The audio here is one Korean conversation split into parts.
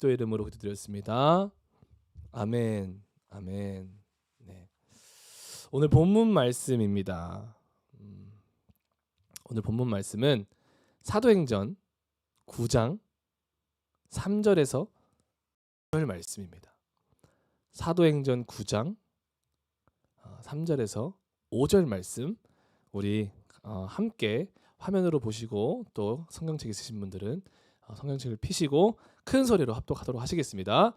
또 이름으로 기도드렸습니다. 아멘. 아멘. 네. 오늘 본문 말씀입니다. 오늘 본문 말씀은 사도행전 9장 3절에서 5절 말씀입니다. 사도행전 9장 3절에서 5절 말씀 우리 함께 화면으로 보시고 또 성경책 있으신 분들은 성경책을 펴시고 큰 소리로 합독하도록 하시겠습니다.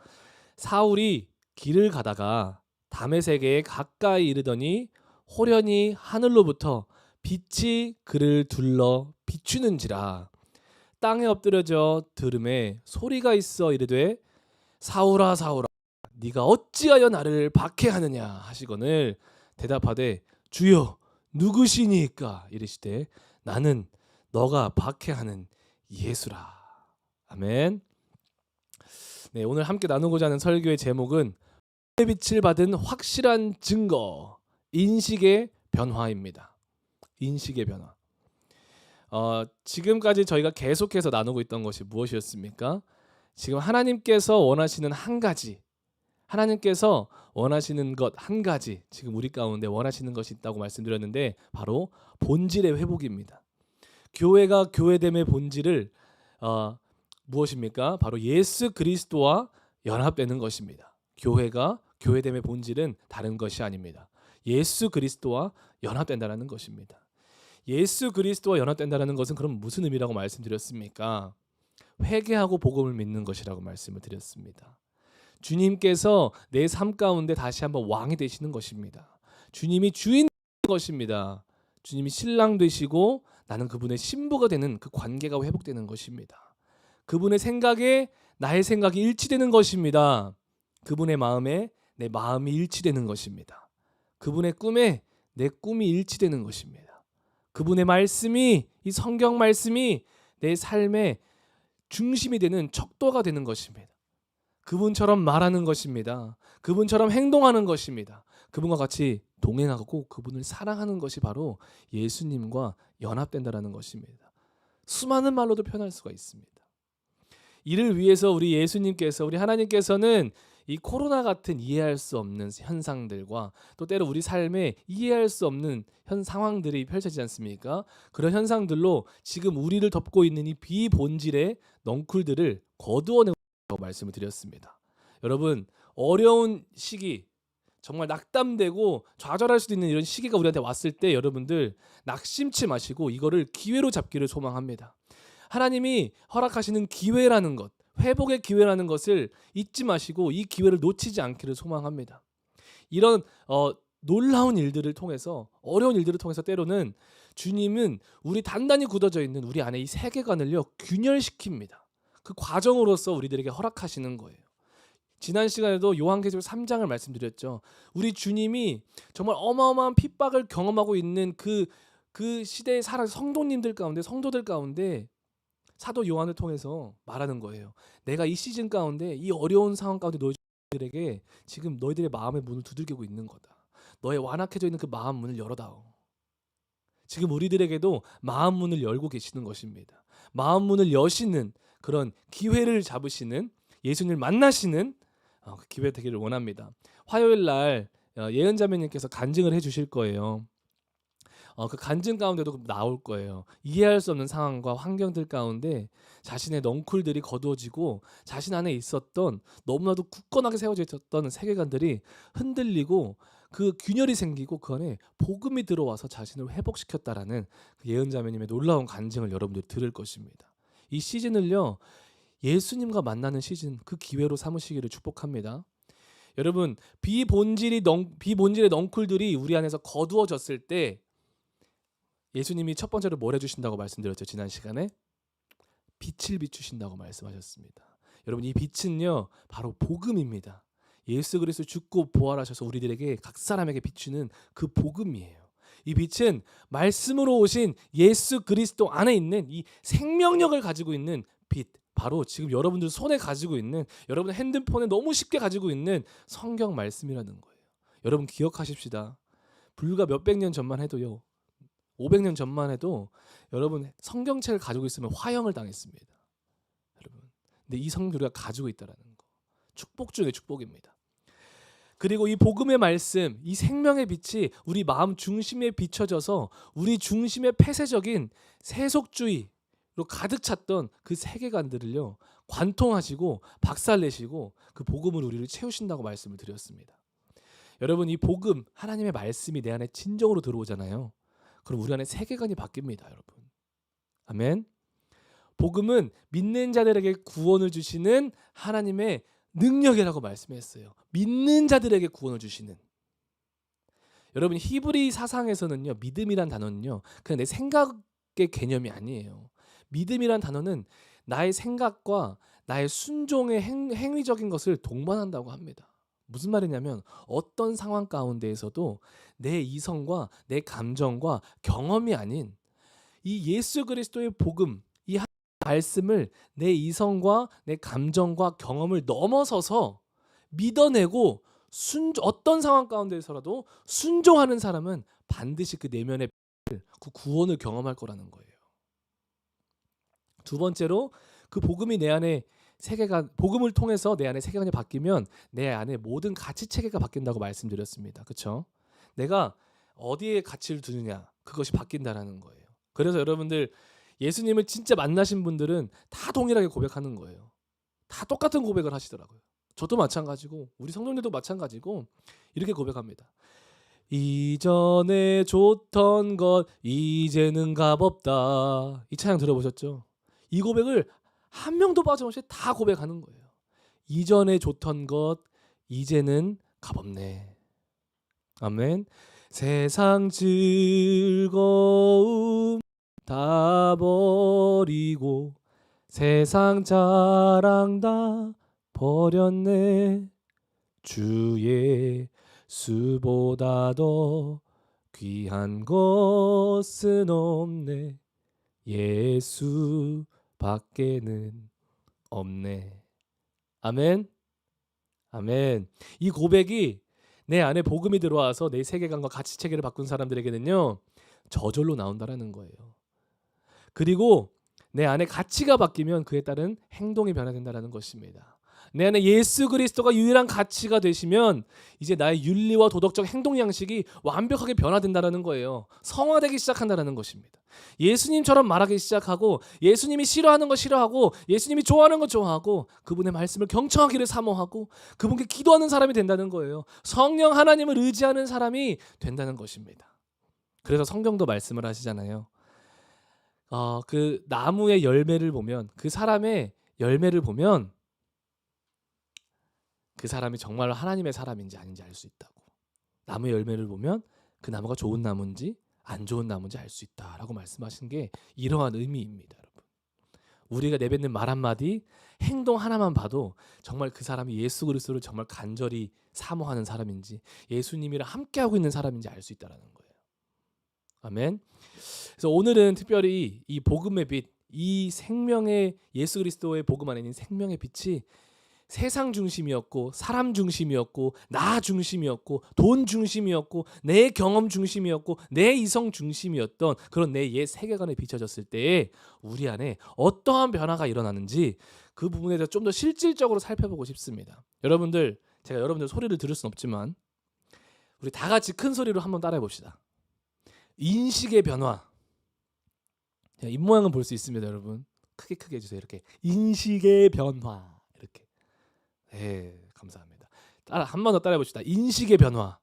사울이 길을 가다가 다메섹에 가까이 이르더니 호련히 하늘로부터 빛이 그를 둘러 비추는지라. 땅에 엎드려져 들음에 소리가 있어 이르되 사울아 사울아 네가 어찌하여 나를 박해하느냐 하시거늘 대답하되 주여 누구시니까 이르시되 나는 너가 박해하는 예수라. 아멘. 네, 오늘 함께 나누고자 하는 설교의 제목은 빛의 빛을 받은 확실한 증거, 인식의 변화입니다. 인식의 변화. 지금까지 저희가 계속해서 나누고 있던 것이 무엇이었습니까? 지금 하나님께서 원하시는 한 가지, 하나님께서 원하시는 것 한 가지, 지금 우리 가운데 원하시는 것이 있다고 말씀드렸는데 바로 본질의 회복입니다. 교회가 교회됨의 본질을 무엇입니까? 바로 예수 그리스도와 연합되는 것입니다. 교회가 교회됨의 본질은 다른 것이 아닙니다. 예수 그리스도와 연합된다는 것입니다. 예수 그리스도와 연합된다는 것은 그럼 무슨 의미라고 말씀드렸습니까? 회개하고 복음을 믿는 것이라고 말씀을 드렸습니다. 주님께서 내 삶 가운데 다시 한번 왕이 되시는 것입니다. 주님이 주인 되시는 것입니다. 주님이 신랑 되시고 나는 그분의 신부가 되는 그 관계가 회복되는 것입니다. 그분의 생각에 나의 생각이 일치되는 것입니다. 그분의 마음에 내 마음이 일치되는 것입니다. 그분의 꿈에 내 꿈이 일치되는 것입니다. 그분의 말씀이, 이 성경 말씀이 내 삶의 중심이 되는 척도가 되는 것입니다. 그분처럼 말하는 것입니다. 그분처럼 행동하는 것입니다. 그분과 같이 동행하고 그분을 사랑하는 것이 바로 예수님과 연합된다는 것입니다. 수많은 말로도 표현할 수가 있습니다. 이를 위해서 우리 예수님께서, 우리 하나님께서는 이 코로나 같은 이해할 수 없는 현상들과 또 때로 우리 삶에 이해할 수 없는 상황들이 펼쳐지지 않습니까? 그런 현상들로 지금 우리를 덮고 있는 이 비본질의 넝쿨들을 거두어내고 말씀을 드렸습니다. 여러분, 어려운 시기, 정말 낙담되고 좌절할 수도 있는 이런 시기가 우리한테 왔을 때 여러분들 낙심치 마시고 이거를 기회로 잡기를 소망합니다. 하나님이 허락하시는 기회라는 것, 회복의 기회라는 것을 잊지 마시고 이 기회를 놓치지 않기를 소망합니다. 이런 놀라운 일들을 통해서, 어려운 일들을 통해서 때로는 주님은 우리 단단히 굳어져 있는 우리 안에 이 세계관을요 균열시킵니다. 그 과정으로서 우리들에게 허락하시는 거예요. 지난 시간에도 요한계시록 3장을 말씀드렸죠. 우리 주님이 정말 어마어마한 핍박을 경험하고 있는 그 시대의 성도님들 가운데, 성도들 가운데 사도 요한을 통해서 말하는 거예요. 내가 이 시즌 가운데, 이 어려운 상황 가운데 너희들에게 지금 너희들의 마음의 문을 두들기고 있는 거다. 너의 완악해져 있는 그 마음 문을 열어다오. 지금 우리들에게도 마음 문을 열고 계시는 것입니다. 마음 문을 여시는 그런 기회를 잡으시는, 예수님을 만나시는 그 기회 되기를 원합니다. 화요일 날 예은자매님께서 간증을 해주실 거예요. 그 간증 가운데도 나올 거예요. 이해할 수 없는 상황과 환경들 가운데 자신의 넝쿨들이 거두어지고 자신 안에 있었던 너무나도 굳건하게 세워져 있었던 세계관들이 흔들리고 그 균열이 생기고 그 안에 복음이 들어와서 자신을 회복시켰다라는 그 예은자매님의 놀라운 간증을 여러분들 들을 것입니다. 이 시즌을요 예수님과 만나는 시즌, 그 기회로 삼으시기를 축복합니다. 여러분, 비본질의 넝쿨들이 우리 안에서 거두어졌을 때 예수님이 첫 번째로 뭘 해주신다고 말씀드렸죠? 지난 시간에 빛을 비추신다고 말씀하셨습니다. 여러분, 이 빛은요 바로 복음입니다. 예수 그리스도 죽고 부활하셔서 우리들에게 각 사람에게 비추는 그 복음이에요. 이 빛은 말씀으로 오신 예수 그리스도 안에 있는 이 생명력을 가지고 있는 빛, 바로 지금 여러분들 손에 가지고 있는, 여러분 핸드폰에 너무 쉽게 가지고 있는 성경 말씀이라는 거예요. 여러분 기억하십시다. 불과 몇백 년 전만 해도요, 500년 전만 해도 여러분 성경책을 가지고 있으면 화형을 당했습니다. 여러분, 근데 이 성경 우리가 가지고 있다라는 거. 축복 중에 축복입니다. 그리고 이 복음의 말씀, 이 생명의 빛이 우리 마음 중심에 비춰져서 우리 중심의 폐쇄적인 세속주의로 가득 찼던 그 세계관들을요 관통하시고 박살내시고 그 복음을 우리를 채우신다고 말씀을 드렸습니다. 여러분, 이 복음, 하나님의 말씀이 내 안에 진정으로 들어오잖아요. 그럼 우리 안에 세계관이 바뀝니다, 여러분. 아멘. 복음은 믿는 자들에게 구원을 주시는 하나님의 능력이라고 말씀했어요. 믿는 자들에게 구원을 주시는. 여러분, 히브리 사상에서는요, 믿음이란 단어는요, 그냥 내 생각의 개념이 아니에요. 믿음이란 단어는 나의 생각과 나의 순종의 행위적인 것을 동반한다고 합니다. 무슨 말이냐면 어떤 상황 가운데에서도 내 이성과 내 감정과 경험이 아닌 이 예수 그리스도의 복음, 이 말씀을 내 이성과 내 감정과 경험을 넘어서서 믿어내고 어떤 상황 가운데서라도 순종하는 사람은 반드시 그 내면의 그 구원을 경험할 거라는 거예요. 두 번째로 그 복음이 내 안에 세계관, 복음을 통해서 내 안에 세계관이 바뀌면 내 안에 모든 가치 체계가 바뀐다고 말씀드렸습니다. 그렇죠? 내가 어디에 가치를 두느냐, 그것이 바뀐다라는 거예요. 그래서 여러분들 예수님을 진짜 만나신 분들은 다 동일하게 고백하는 거예요. 다 똑같은 고백을 하시더라고요. 저도 마찬가지고 우리 성도님들도 마찬가지고 이렇게 고백합니다. 이전에 좋던 것 이제는 값없다. 이 찬양 들어보셨죠? 이 고백을 한 명도 빠짐없이 다 고백하는 거예요. 이전에 좋던 것 이제는 값없네. 아멘. 세상 즐거움 다 버리고 세상 자랑 다 버렸네. 주 예수보다 더 귀한 것은 없네. 예수 밖에는 없네. 아멘. 아멘. 이 고백이 내 안에 복음이 들어와서 내 세계관과 가치 체계를 바꾼 사람들에게는요 저절로 나온다라는 거예요. 그리고 내 안에 가치가 바뀌면 그에 따른 행동이 변화된다는 것입니다. 내 안에 예수 그리스도가 유일한 가치가 되시면 이제 나의 윤리와 도덕적 행동 양식이 완벽하게 변화된다는 거예요. 성화되기 시작한다는 것입니다. 예수님처럼 말하기 시작하고 예수님이 싫어하는 거 싫어하고 예수님이 좋아하는 거 좋아하고 그분의 말씀을 경청하기를 사모하고 그분께 기도하는 사람이 된다는 거예요. 성령 하나님을 의지하는 사람이 된다는 것입니다. 그래서 성경도 말씀을 하시잖아요. 그 나무의 열매를 보면 그 사람의 열매를 보면 그 사람이 정말 하나님의 사람인지 아닌지 알 수 있다고. 나무의 열매를 보면 그 나무가 좋은 나무인지 안 좋은 나무인지 알 수 있다라고 말씀하신 게 이러한 의미입니다, 여러분. 우리가 내뱉는 말 한마디, 행동 하나만 봐도 정말 그 사람이 예수 그리스도를 정말 간절히 사모하는 사람인지 예수님이랑 함께하고 있는 사람인지 알 수 있다는 거예요. 아멘. 그래서 오늘은 특별히 이 복음의 빛, 이 생명의 예수 그리스도의 복음 안에 있는 생명의 빛이 세상 중심이었고 사람 중심이었고 나 중심이었고 돈 중심이었고 내 경험 중심이었고 내 이성 중심이었던 그런 내 옛 세계관에 비춰졌을 때에 우리 안에 어떠한 변화가 일어나는지 그 부분에 대해서 좀 더 실질적으로 살펴보고 싶습니다. 여러분들, 제가 여러분들 소리를 들을 수는 없지만 우리 다 같이 큰 소리로 한번 따라해 봅시다. 인식의 변화. 입 모양은 볼 수 있습니다, 여러분. 크게 해주세요. 이렇게 인식의 변화. 이렇게. 네, 감사합니다. 한 번 더 따라해 봅시다. 인식의 변화.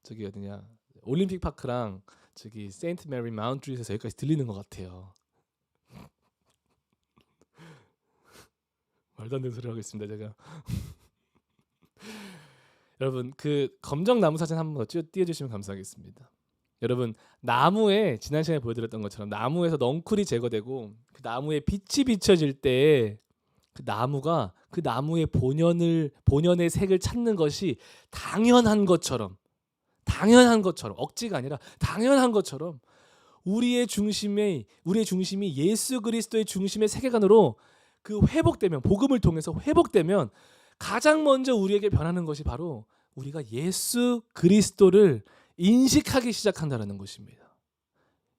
저기 어디냐? 올림픽 파크랑 저기 세인트 메리 마운트리에서 여기까지 들리는 것 같아요. 말도 안 되는 소리 하고 있습니다, 제가. 여러분, 그 검정 나무 사진 한번 더 띄워주시면 감사하겠습니다. 여러분, 나무에 지난 시간에 보여드렸던 것처럼 나무에서 넝쿨이 제거되고 그 나무에 빛이 비춰질 때 그 나무가 그 나무의 본연의 색을 찾는 것이 당연한 것처럼 억지가 아니라 당연한 것처럼 우리의 중심이 예수 그리스도의 중심의 세계관으로 그 회복되면, 복음을 통해서 회복되면 가장 먼저 우리에게 변하는 것이 바로 우리가 예수 그리스도를 인식하기 시작한다는 것입니다.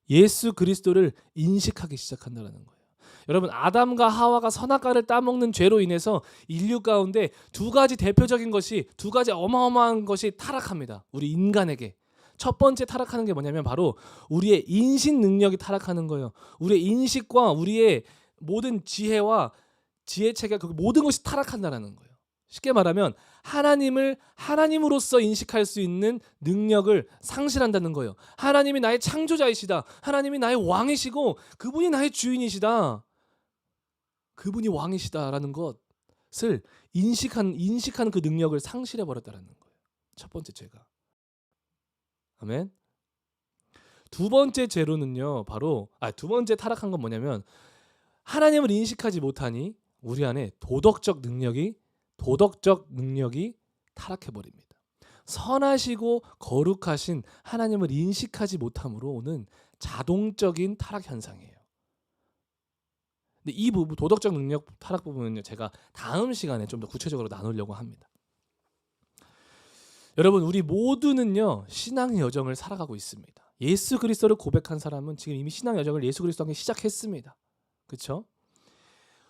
예수 그리스도를 인식하기 시작한다는 거예요. 여러분, 아담과 하와가 선악과를 따먹는 죄로 인해서 인류 가운데 두 가지 대표적인 것이, 두 가지 어마어마한 것이 타락합니다. 우리 인간에게. 첫 번째 타락하는 게 뭐냐면 바로 우리의 인식 능력이 타락하는 거예요. 우리의 인식과 우리의 모든 지혜와 지혜체계, 그 모든 것이 타락한다는 거예요. 쉽게 말하면 하나님을 하나님으로서 인식할 수 있는 능력을 상실한다는 거예요. 하나님이 나의 창조자이시다. 하나님이 나의 왕이시고 그분이 나의 주인이시다. 그분이 왕이시다라는 것을 인식하는 그 능력을 상실해 버렸다는 거예요. 첫 번째 죄가. 아멘. 두 번째 죄로는요, 바로 두 번째 타락한 건 뭐냐면 하나님을 인식하지 못하니 우리 안에 도덕적 능력이 타락해 버립니다. 선하시고 거룩하신 하나님을 인식하지 못함으로 오는 자동적인 타락 현상이에요. 근데 이 부분, 도덕적 능력 타락 부분은요, 제가 다음 시간에 좀 더 구체적으로 나누려고 합니다. 여러분, 우리 모두는요 신앙의 여정을 살아가고 있습니다. 예수 그리스도를 고백한 사람은 지금 이미 신앙 여정을 예수 그리스도와 함께 시작했습니다. 그렇죠?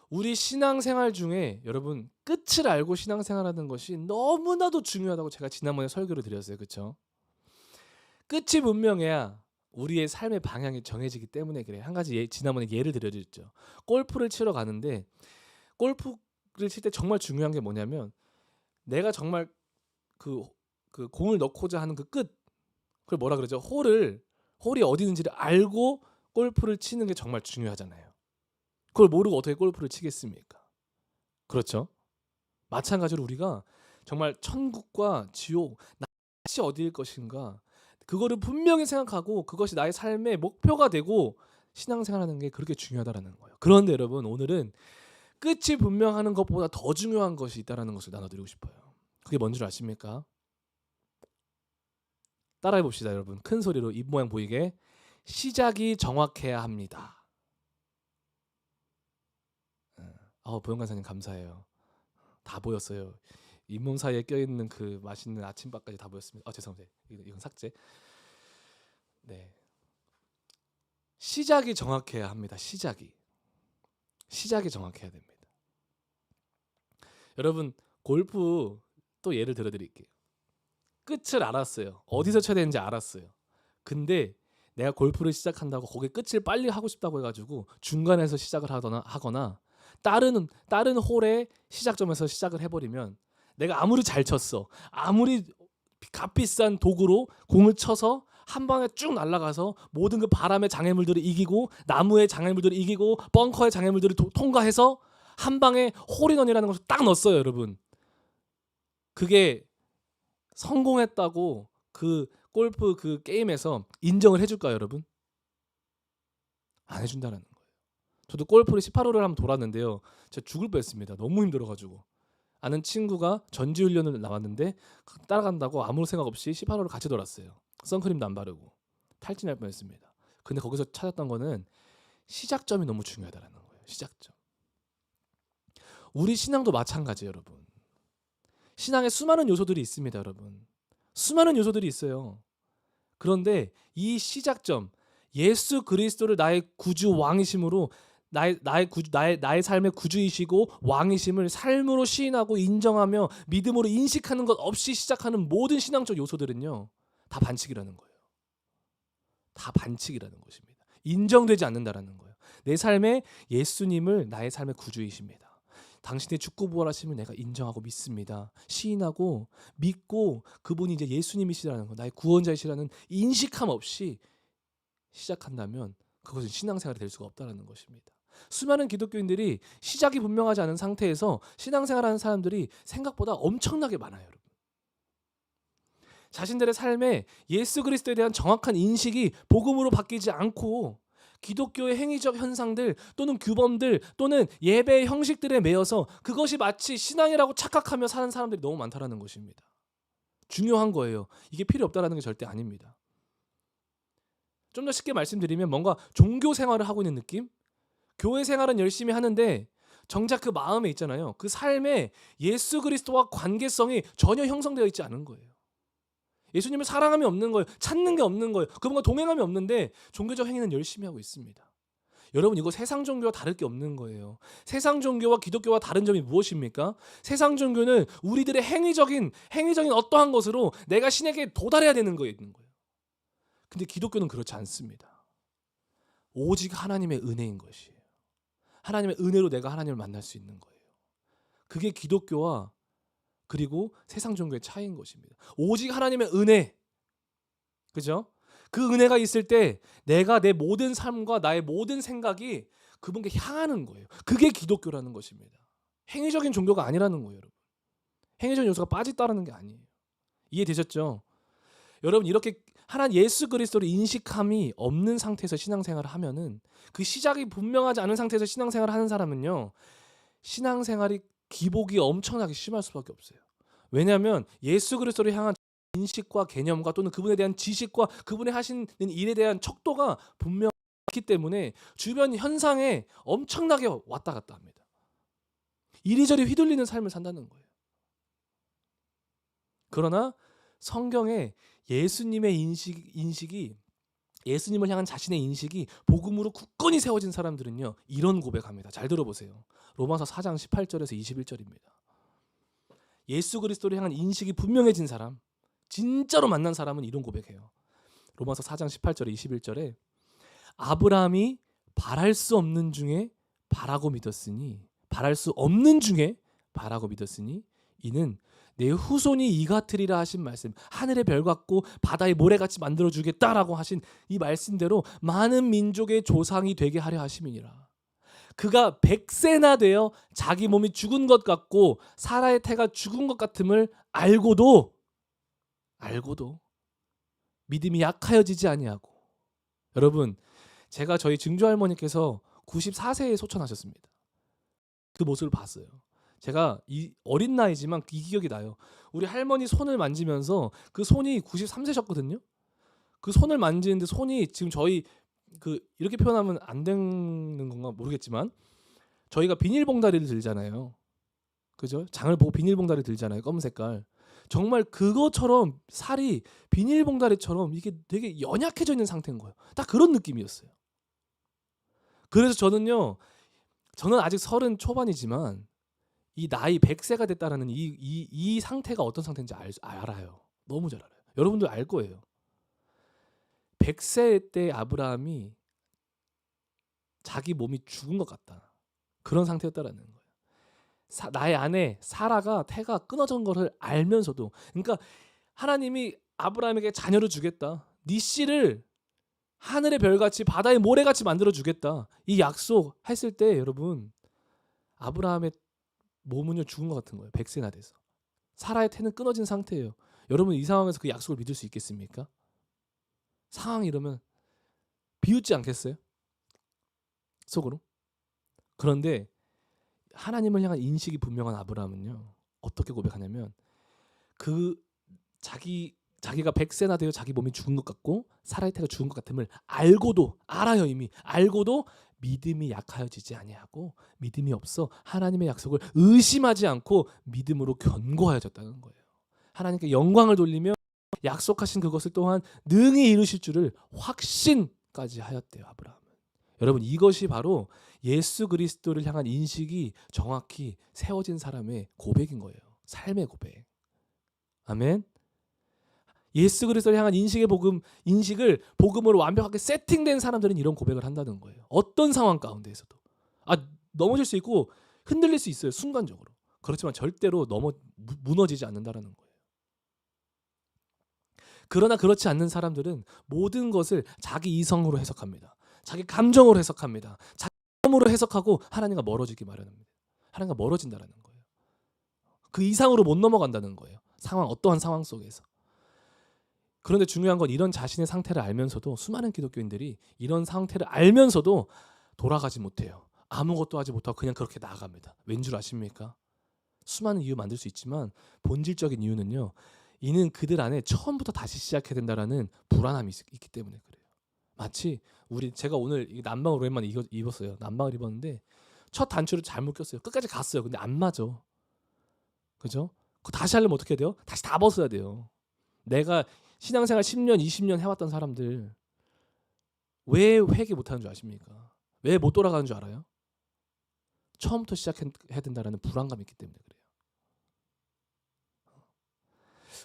우리 신앙생활 중에 여러분 끝을 알고 신앙생활하는 것이 너무나도 중요하다고 제가 지난번에 설교를 드렸어요. 그렇죠? 끝이 분명해야 우리의 삶의 방향이 정해지기 때문에 그래요. 한 가지 지난번에 예를 들어드렸죠. 골프를 치러 가는데 골프를 칠 때 정말 중요한 게 뭐냐면 내가 정말 그 공을 넣고자 하는 그 끝, 그걸 뭐라 그러죠? 홀이 어디 있는지를 알고 골프를 치는 게 정말 중요하잖아요. 그걸 모르고 어떻게 골프를 치겠습니까? 그렇죠? 마찬가지로 우리가 정말 천국과 지옥, 낯이 어디일 것인가, 그거를 분명히 생각하고 그것이 나의 삶의 목표가 되고 신앙생활하는 게 그렇게 중요하다는 거예요. 그런데 여러분, 오늘은 끝이 분명하는 것보다 더 중요한 것이 있다는 것을 나눠드리고 싶어요. 그게 뭔 줄 아십니까? 따라해 봅시다, 여러분. 큰 소리로 입 모양 보이게. 시작이 정확해야 합니다. 보영관사님 감사해요. 다 보였어요. 잇몸 사이에 껴있는 그 맛있는 아침밥까지 다 보였습니다. 죄송합니다. 이건 삭제. 네. 시작이 정확해야 합니다. 시작이 정확해야 됩니다. 여러분, 골프 또 예를 들어드릴게요. 끝을 알았어요. 어디서 쳐야 되는지 알았어요. 근데 내가 골프를 시작한다고 거기 끝을 빨리 하고 싶다고 해가지고 중간에서 시작을 하거나 다른 홀의 시작점에서 시작을 해버리면 내가 아무리 잘 쳤어, 아무리 값비싼 도구로 공을 쳐서 한 방에 쭉 날아가서 모든 그 바람의 장애물들을 이기고 나무의 장애물들을 이기고 벙커의 장애물들을 통과해서 한 방에 홀인원이라는 것을 딱 넣었어요. 여러분, 그게 성공했다고 그 골프 그 게임에서 인정을 해줄까요, 여러분? 안 해준다는 거예요. 저도 골프를 18홀을 한번 돌았는데요, 제가 죽을 뻔했습니다. 너무 힘들어가지고. 아는 친구가 전지훈련을 나왔는데 따라간다고 아무 생각 없이 18홀을 같이 돌았어요. 선크림도 안 바르고 탈진할 뻔했습니다. 근데 거기서 찾았던 거는 시작점이 너무 중요하다는 거예요. 시작점. 우리 신앙도 마찬가지예요, 여러분. 신앙에 수많은 요소들이 있습니다, 여러분. 수많은 요소들이 있어요. 그런데 이 시작점, 예수 그리스도를 나의 구주 왕이심으로 나의 삶의 구주이시고 왕이심을 삶으로 시인하고 인정하며 믿음으로 인식하는 것 없이 시작하는 모든 신앙적 요소들은요, 다 반칙이라는 거예요. 다 반칙이라는 것입니다. 인정되지 않는다라는 거예요. 내 삶에 예수님을 나의 삶의 구주이십니다. 당신의 죽고 부활하심을 내가 인정하고 믿습니다. 시인하고 믿고 그분이 이제 예수님이시라는 거, 나의 구원자이시라는 인식함 없이 시작한다면 그것은 신앙생활이 될 수가 없다는 것입니다. 수많은 기독교인들이 시작이 분명하지 않은 상태에서 신앙생활하는 사람들이 생각보다 엄청나게 많아요, 여러분. 자신들의 삶에 예수 그리스도에 대한 정확한 인식이 복음으로 바뀌지 않고 기독교의 행위적 현상들 또는 규범들 또는 예배의 형식들에 매여서 그것이 마치 신앙이라고 착각하며 사는 사람들이 너무 많다는 것입니다. 중요한 거예요. 이게 필요 없다는 게 절대 아닙니다. 좀 더 쉽게 말씀드리면 뭔가 종교 생활을 하고 있는 느낌? 교회 생활은 열심히 하는데 정작 그 마음에 있잖아요. 그 삶에 예수 그리스도와 관계성이 전혀 형성되어 있지 않은 거예요. 예수님을 사랑함이 없는 거예요. 찾는 게 없는 거예요. 그분과 동행함이 없는데 종교적 행위는 열심히 하고 있습니다. 여러분, 이거 세상 종교와 다를 게 없는 거예요. 세상 종교와 기독교와 다른 점이 무엇입니까? 세상 종교는 우리들의 행위적인 어떠한 것으로 내가 신에게 도달해야 되는 거에 있는 거예요. 근데 기독교는 그렇지 않습니다. 오직 하나님의 은혜인 것이에요. 하나님의 은혜로 내가 하나님을 만날 수 있는 거예요. 그게 기독교와 그리고 세상 종교의 차이인 것입니다. 오직 하나님의 은혜, 그죠? 그 은혜가 있을 때 내가 내 모든 삶과 나의 모든 생각이 그분께 향하는 거예요. 그게 기독교라는 것입니다. 행위적인 종교가 아니라는 거예요, 여러분. 행위적인 요소가 빠졌다라는 게 아니에요. 이해되셨죠? 여러분, 이렇게 하나님 예수 그리스도를 인식함이 없는 상태에서 신앙생활을 하면은, 그 시작이 분명하지 않은 상태에서 신앙생활을 하는 사람은요, 신앙생활이 기복이 엄청나게 심할 수밖에 없어요. 왜냐하면 예수 그리스도를 향한 인식과 개념과 또는 그분에 대한 지식과 그분의 하시는 일에 대한 척도가 분명하기 때문에 주변 현상에 엄청나게 왔다 갔다 합니다. 이리저리 휘둘리는 삶을 산다는 거예요. 그러나 성경에 예수님의 인식이 예수님을 향한 자신의 인식이 복음으로 굳건히 세워진 사람들은요, 이런 고백합니다. 잘 들어보세요. 로마서 4장 18절에서 21절입니다. 예수 그리스도를 향한 인식이 분명해진 사람, 진짜로 만난 사람은 이런 고백해요. 로마서 4장 18절에 21절에 아브라함이 바랄 수 없는 중에 바라고 믿었으니 이는 내 후손이 이 같으리라 하신 말씀, 하늘의 별 같고 바다의 모래같이 만들어 주겠다라고 하신 이 말씀대로 많은 민족의 조상이 되게 하려 하심이니라. 그가 100세나 되어 자기 몸이 죽은 것 같고 사라의 태가 죽은 것 같음을 알고도 믿음이 약하여지지 아니하고. 여러분, 제가 저희 증조 할머니께서 94세에 소천하셨습니다. 그 모습을 봤어요. 제가 이 어린 나이지만 이 기억이 나요. 우리 할머니 손을 만지면서 그 손이 93세셨거든요. 그 손을 만지는데 손이 지금 저희 이렇게 표현하면 안 되는 건가 모르겠지만 저희가 비닐봉다리를 들잖아요. 그죠? 장을 보고 비닐봉다리 들잖아요. 검은 색깔. 정말 그것처럼 살이 비닐봉다리처럼 이게 되게 연약해져 있는 상태인 거예요. 딱 그런 느낌이었어요. 그래서 저는 아직 30 초반이지만 이 나이 100세가 됐다라는 이 상태가 어떤 상태인지 알아요. 너무 잘 알아요. 여러분들 알 거예요. 100세 때 아브라함이 자기 몸이 죽은 것 같다. 그런 상태였다라는 거예요. 나의 아내 사라가 태가 끊어진 것을 알면서도, 그러니까 하나님이 아브라함에게 자녀를 주겠다. 네 씨를 하늘의 별같이 바다의 모래같이 만들어 주겠다. 이 약속 했을 때 여러분, 아브라함의 몸은요 죽은 것 같은 거예요. 100세나 돼서. 사라의 태는 끊어진 상태예요. 여러분, 이 상황에서 그 약속을 믿을 수 있겠습니까? 상황이 이러면 비웃지 않겠어요? 속으로. 그런데 하나님을 향한 인식이 분명한 아브라함은요, 어떻게 고백하냐면 자기가 100세나 되어 자기 몸이 죽은 것 같고 사라의 태가 죽은 것 같음을 알아요. 이미 알고도 믿음이 약하여지지 아니하고, 믿음이 없어 하나님의 약속을 의심하지 않고 믿음으로 견고하여졌다는 거예요. 하나님께 영광을 돌리며 약속하신 그것을 또한 능히 이루실 줄을 확신까지 하였대요, 아브라함은. 여러분, 이것이 바로 예수 그리스도를 향한 인식이 정확히 세워진 사람의 고백인 거예요. 삶의 고백. 아멘. 예수 그리스도를 향한 인식을 복음으로 완벽하게 세팅된 사람들은 이런 고백을 한다는 거예요. 어떤 상황 가운데에서도. 넘어질 수 있고 흔들릴 수 있어요, 순간적으로. 그렇지만 절대로 무너지지 않는다라는 거예요. 그러나 그렇지 않는 사람들은 모든 것을 자기 이성으로 해석합니다. 자기 감정으로 해석합니다. 자기 마음으로 해석하고 하나님과 멀어지기 마련합니다. 하나님과 멀어진다라는 거예요. 그 이상으로 못 넘어간다는 거예요. 어떠한 상황 속에서. 그런데 중요한 건 이런 자신의 상태를 알면서도 수많은 기독교인들이 이런 상태를 알면서도 돌아가지 못해요. 아무것도 하지 못하고 그냥 그렇게 나아갑니다. 왠 줄 아십니까? 수많은 이유 만들 수 있지만 본질적인 이유는요, 이는 그들 안에 처음부터 다시 시작해야 된다라는 불안함이 있기 때문에 그래요. 마치 제가 오늘 난방을 오랜만에 입었어요. 난방을 입었는데 첫 단추를 잘못 꼈어요. 끝까지 갔어요. 근데 안 맞아. 그죠? 그거 다시 하려면 어떻게 해야 돼요? 다시 다 벗어야 돼요. 내가 신앙생활 10년, 20년 해왔던 사람들 왜 회개 못하는 줄 아십니까? 왜 못 돌아가는 줄 알아요? 처음부터 시작해야 된다는 불안감이 있기 때문에 그래요.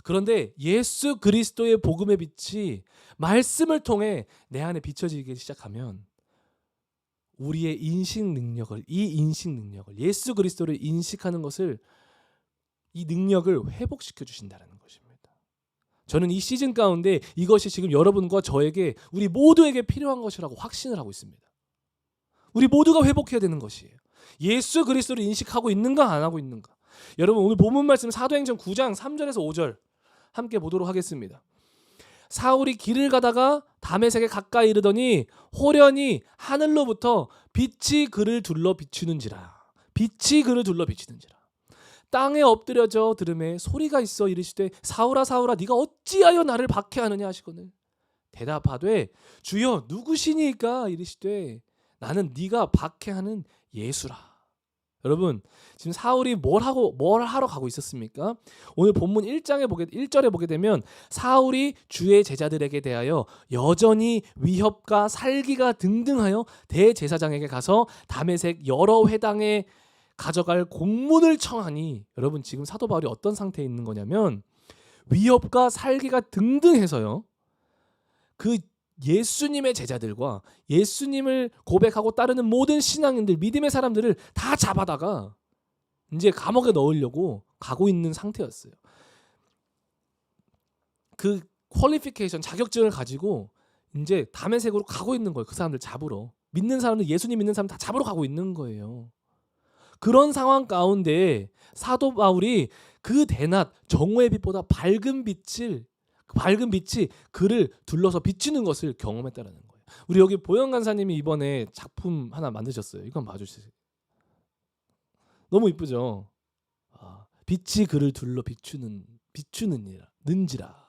그런데 예수 그리스도의 복음의 빛이 말씀을 통해 내 안에 비춰지기 시작하면 우리의 인식 능력을, 예수 그리스도를 인식하는 것을, 이 능력을 회복시켜 주신다는 것입니다. 저는 이 시즌 가운데 이것이 지금 여러분과 저에게, 우리 모두에게 필요한 것이라고 확신을 하고 있습니다. 우리 모두가 회복해야 되는 것이에요. 예수 그리스도를 인식하고 있는가 안 하고 있는가. 여러분 오늘 본문 말씀 사도행전 9장 3절에서 5절 함께 보도록 하겠습니다. 사울이 길을 가다가 다메섹에 가까이 이르더니 호련히 하늘로부터 빛이 그를 둘러 비추는지라. 빛이 그를 둘러 비추는지라. 땅에 엎드려져 들음에 소리가 있어 이르시되 사울아 사울아 네가 어찌하여 나를 박해하느냐 하시거늘 대답하되 주여 누구시니까 이르시되 나는 네가 박해하는 예수라. 여러분 지금 사울이 뭘 하러 가고 있었습니까? 오늘 본문 1절에 보게 되면 사울이 주의 제자들에게 대하여 여전히 위협과 살기가 등등하여 대제사장에게 가서 다메섹 여러 회당에 가져갈 공문을 청하니, 여러분 지금 사도 바울이 어떤 상태에 있는 거냐면 위협과 살기가 등등해서요, 그 예수님의 제자들과 예수님을 고백하고 따르는 모든 신앙인들, 믿음의 사람들을 다 잡아다가 이제 감옥에 넣으려고 가고 있는 상태였어요. 그 퀄리피케이션, 자격증을 가지고 이제 다메섹으로 가고 있는 거예요. 그 사람들 잡으러. 믿는 사람들, 예수님 믿는 사람 다 잡으러 가고 있는 거예요. 그런 상황 가운데 사도 바울이 그 대낮 정오의 빛보다 밝은 빛이 그를 둘러서 비치는 것을 경험했다는 거예요. 우리 여기 보영 간사님이 이번에 작품 하나 만드셨어요. 이거 한번 봐주세요. 너무 이쁘죠? 빛이 그를 둘러 비추는지라.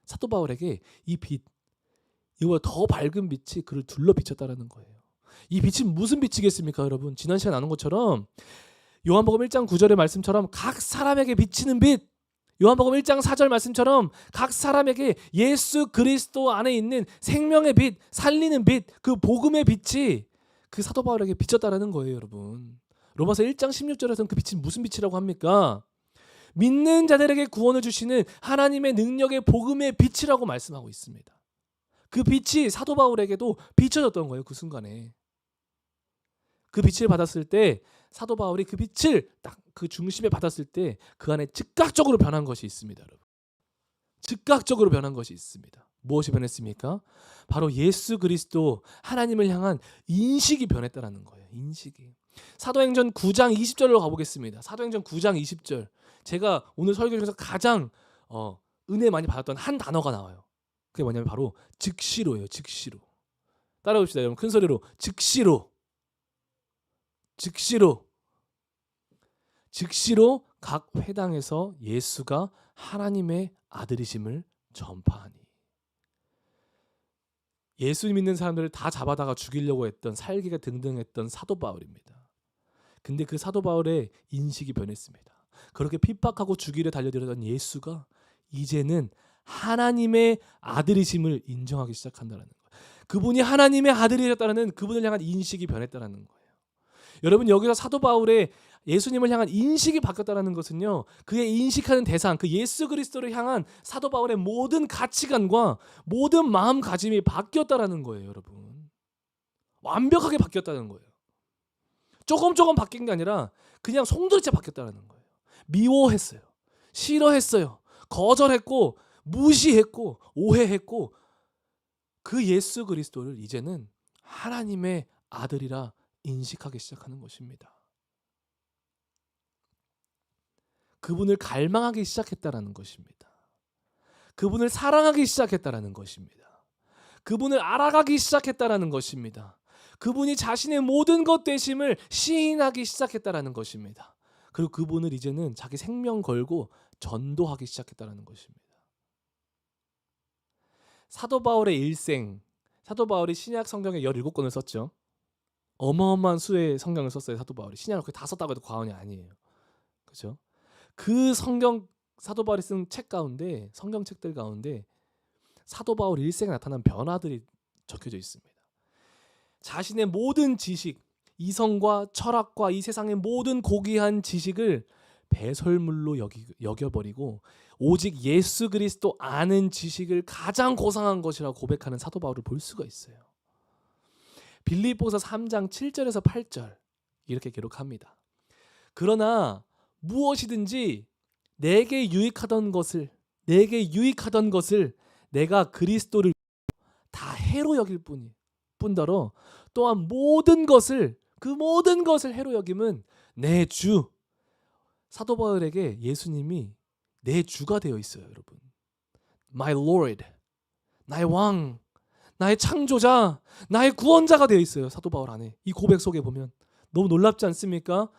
사도 바울에게 이 빛, 이거보다 더 밝은 빛이 그를 둘러 비쳤다라는 거예요. 이 빛이 무슨 빛이겠습니까, 여러분? 지난 시간 나눈 것처럼 요한복음 1장 9절의 말씀처럼 각 사람에게 비치는 빛, 요한복음 1장 4절 말씀처럼 각 사람에게 예수 그리스도 안에 있는 생명의 빛, 살리는 빛, 그 복음의 빛이 그 사도 바울에게 비쳤다라는 거예요, 여러분. 로마서 1장 16절에서는 그 빛이 무슨 빛이라고 합니까? 믿는 자들에게 구원을 주시는 하나님의 능력의 복음의 빛이라고 말씀하고 있습니다. 그 빛이 사도 바울에게도 비춰졌던 거예요. 그 순간에. 그 빛을 받았을 때 사도 바울이 그 빛을 딱 그 중심에 받았을 때 그 안에 즉각적으로 변한 것이 있습니다, 여러분. 즉각적으로 변한 것이 있습니다. 무엇이 변했습니까? 바로 예수 그리스도, 하나님을 향한 인식이 변했다라는 거예요. 인식이. 사도행전 9장 20절로 가보겠습니다. 사도행전 9장 20절. 제가 오늘 설교 중에서 가장 은혜 많이 받았던 한 단어가 나와요. 그게 뭐냐면 바로 즉시로예요. 즉시로. 따라봅시다, 여러분. 큰 소리로. 즉시로. 즉시로. 즉시로 각 회당에서 예수가 하나님의 아들이심을 전파하니. 예수 믿는 사람들을 다 잡아다가 죽이려고 했던, 살기가 등등했던 사도 바울입니다. 근데 그 사도 바울의 인식이 변했습니다. 그렇게 핍박하고 죽이려 달려들었던 예수가 이제는 하나님의 아들이심을 인정하기 시작한다는 거예요. 그분이 하나님의 아들이셨다는 그분을 향한 인식이 변했다는 거예요. 여러분 여기서 사도 바울의 예수님을 향한 인식이 바뀌었다는 것은요, 그의 인식하는 대상, 그 예수 그리스도를 향한 사도 바울의 모든 가치관과 모든 마음가짐이 바뀌었다는 거예요, 여러분. 완벽하게 바뀌었다는 거예요. 조금 바뀐 게 아니라 그냥 송두리째 바뀌었다는 거예요. 미워했어요. 싫어했어요. 거절했고 무시했고 오해했고 그 예수 그리스도를 이제는 하나님의 아들이라 인식하기 시작하는 것입니다. 그분을 갈망하기 시작했다라는 것입니다. 그분을 사랑하기 시작했다라는 것입니다. 그분을 알아가기 시작했다라는 것입니다. 그분이 자신의 모든 것 되심을 시인하기 시작했다라는 것입니다. 그리고 그분을 이제는 자기 생명 걸고 전도하기 시작했다라는 것입니다. 사도 바울의 일생, 사도 바울이 신약 성경에 17권을 썼죠. 어마어마한 수의 성경을 썼어요. 사도 바울이 신약을 거의 다 썼다고 해도 과언이 아니에요. 그렇죠? 그 성경 사도 바울이 쓴 책 가운데, 성경책들 가운데 사도 바울 일생에 나타난 변화들이 적혀져 있습니다. 자신의 모든 지식, 이성과 철학과 이 세상의 모든 고귀한 지식을 배설물로 여겨버리고 오직 예수 그리스도 아는 지식을 가장 고상한 것이라고 고백하는 사도 바울을 볼 수가 있어요. 빌립보서 3장 7절에서 8절 이렇게 기록합니다. 그러나 무엇이든지 내게 유익하던 것을 내가 그리스도를 다 해로 여길 뿐더러 또한 그 모든 것을 해로 여김은 내 주, 사도 바울에게 예수님이 내 주가 되어 있어요, 여러분. My Lord, 나의 왕, 나의 창조자, 나의 구원자가 되어 있어요, 사도 바울 안에. 이 고백 속에 보면 너무 놀랍지 않습니까?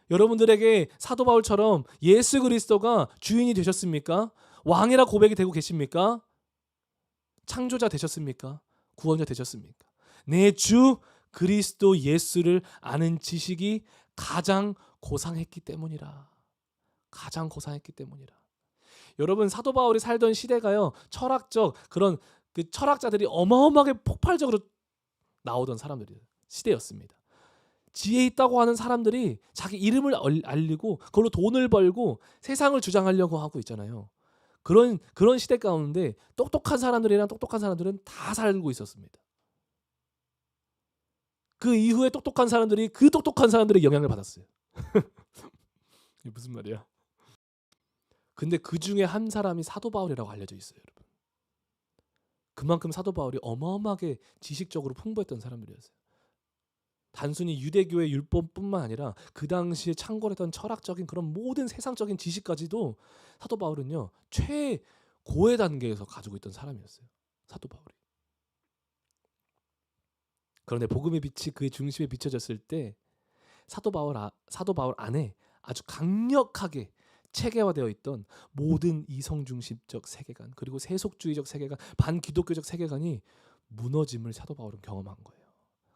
여러분들에게 사도 바울처럼 예수 그리스도가 주인이 되셨습니까? 왕이라 고백이 되고 계십니까? 창조자 되셨습니까? 구원자 되셨습니까? 내 주 그리스도 예수를 아는 지식이 가장 고상했기 때문이라. 가장 고상했기 때문이라. 여러분, 사도 바울이 살던 시대가요, 철학적 그런 그 철학자들이 어마어마하게 폭발적으로 나오던 시대였습니다. 지혜 있다고 하는 사람들이 자기 이름을 알리고 그걸로 돈을 벌고 세상을 주장하려고 하고 있잖아요. 그런 시대 가운데 똑똑한 사람들이랑 똑똑한 사람들은 다 살고 있었습니다. 그 이후에 똑똑한 사람들이 그 똑똑한 사람들의 영향을 받았어요. 이게 무슨 말이야? 근데 그 중에 한 사람이 사도 바울이라고 알려져 있어요, 여러분. 그만큼 사도 바울이 어마어마하게 지식적으로 풍부했던 사람들이었어요. 단순히 유대교의 율법뿐만 아니라 그 당시에 창궐했던 철학적인 그런 모든 세상적인 지식까지도 사도 바울은요, 최고의 단계에서 가지고 있던 사람이었어요, 사도 바울이. 그런데 복음의 빛이 그의 중심에 비춰졌을 때 사도 바울 안에 아주 강력하게 체계화되어 있던 모든 이성중심적 세계관, 그리고 세속주의적 세계관, 반기독교적 세계관이 무너짐을 사도 바울은 경험한 거예요.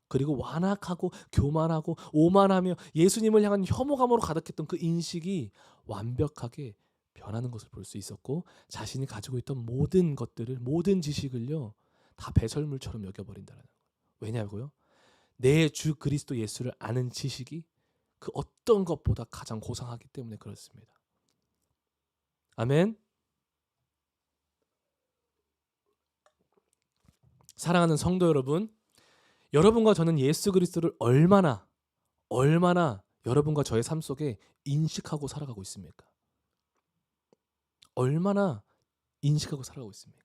그리고 완악하고 교만하고 오만하며 예수님을 향한 혐오감으로 가득했던 그 인식이 완벽하게 변하는 것을 볼 수 있었고, 자신이 가지고 있던 모든 것들을, 모든 지식을요, 다 배설물처럼 여겨버린다는 거예요. 왜냐고요? 내 주 그리스도 예수를 아는 지식이 그 어떤 것보다 가장 고상하기 때문에 그렇습니다. 아멘. 사랑하는 성도 여러분, 여러분과 저는 예수 그리스도를 얼마나 여러분과 저의 삶 속에 인식하고 살아가고 있습니까? 얼마나 인식하고 살아가고 있습니까?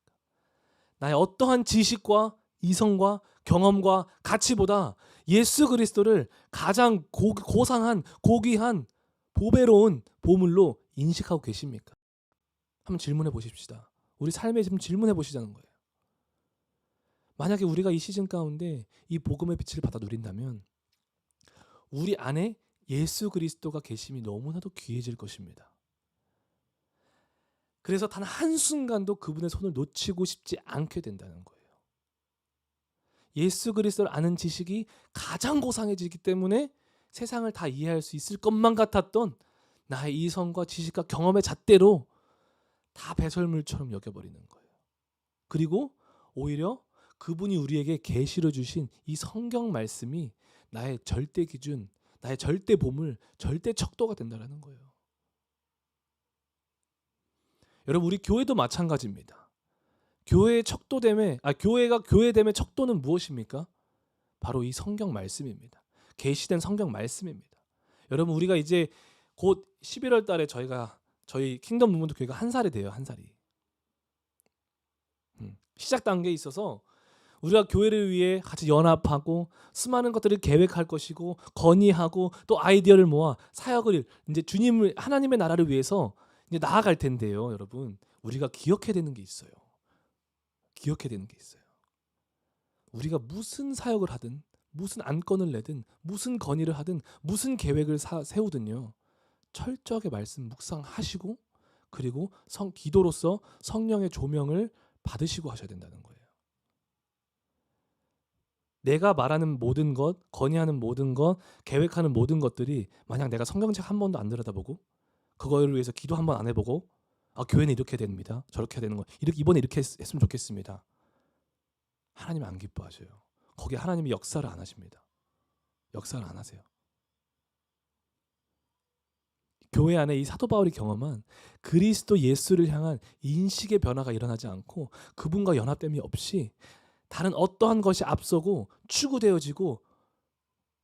나의 어떠한 지식과 이성과 경험과 가치보다 예수 그리스도를 가장 고상한, 고귀한, 보배로운 보물로 인식하고 계십니까? 한번 질문해 보십시다. 우리 삶에 좀 질문해 보시자는 거예요. 만약에 우리가 이 시즌 가운데 이 복음의 빛을 받아 누린다면 우리 안에 예수 그리스도가 계심이 너무나도 귀해질 것입니다. 그래서 단 한순간도 그분의 손을 놓치고 싶지 않게 된다는 거예요. 예수 그리스도를 아는 지식이 가장 고상해지기 때문에 세상을 다 이해할 수 있을 것만 같았던 나의 이성과 지식과 경험의 잣대로 다 배설물처럼 여겨버리는 거예요. 그리고 오히려 그분이 우리에게 계시로 주신 이 성경 말씀이 나의 절대 기준, 나의 절대 보물, 절대 척도가 된다는 거예요. 여러분, 우리 교회도 마찬가지입니다. 교회의 교회가 교회됨의 척도는 무엇입니까? 바로 이 성경 말씀입니다. 계시된 성경 말씀입니다. 여러분, 우리가 이제 곧 11월 달에 저희 킹덤 무브먼트 교회가 한 살이 돼요. 한 살이. 시작 단계에 있어서 우리가 교회를 위해 같이 연합하고 수많은 것들을 계획할 것이고 건의하고 또 아이디어를 모아 사역을 이제 하나님의 나라를 위해서 이제 나아갈 텐데요, 여러분. 우리가 기억해야 되는 게 있어요. 기억해야 되는 게 있어요. 우리가 무슨 사역을 하든, 무슨 안건을 내든, 무슨 건의를 하든, 무슨 계획을 세우든요, 철저하게 말씀 묵상하시고, 그리고 기도로서 성령의 조명을 받으시고 하셔야 된다는 거예요. 내가 말하는 모든 것, 건의하는 모든 것, 계획하는 모든 것들이 만약 내가 성경책 한 번도 안 들여다보고 그거를 위해서 기도 한 번 안 해보고 교회는 이렇게 됩니다. 저렇게 해야 되는 거. 이번에 이렇게 했으면 좋겠습니다. 하나님 안 기뻐하셔요. 거기에 하나님이 역사를 안 하십니다. 역사를 안 하세요. 교회 안에 이 사도 바울이 경험한 그리스도 예수를 향한 인식의 변화가 일어나지 않고 그분과 연합됨이 없이 다른 어떠한 것이 앞서고 추구되어지고